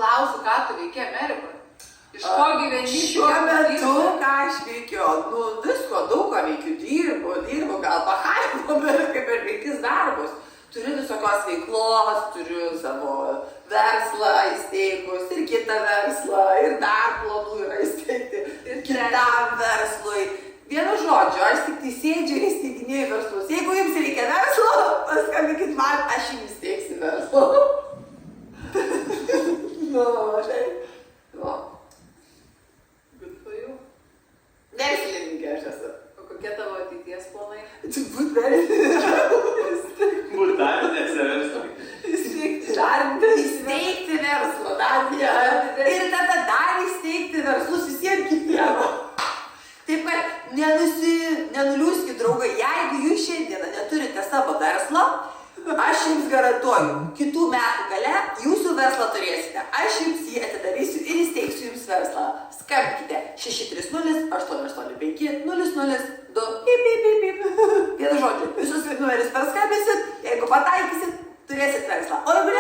klausiu, ką tu veiki Amerikoje. Iš ko gyveni? Šiuo metu, ką aš veikiu, visko, daug ką veikiu, dirbu, gal pahaimo, bet kaip ir 5 darbus. Turiu visokios veiklos, turiu savo verslą įsteigus ir kitą verslą, ir dar planų yra įsteigti, ir kitam verslui. Vienu žodžiu, aš tik tai sėdžiu ir įsteiginėju verslus. Jeigu jums reikia verslo, paskambinkit man, aš jums įsteigsiu verslo. Mažai. Good for you. Verslininkė aš esu. O kokie tavo ateities planai? Būt verslininkė. Būtarnėse verslo. Įsteigti verslo, dar ir tada dar įsteigti verslus visiems kitiems. Taip kad nenuliūskit, draugai, jeigu jūs šiandieną neturite savo verslo, aš jums garantuoju, kitų metų gale jūsų verslą turėsite. Aš jums jį atidarysiu ir įsteigsiu jums verslą. Skambinkite 630-885-002. Vienu žodžiu, visus numerius perskambinsit, jeigu pataikysit, turėsit verslą. O jeigu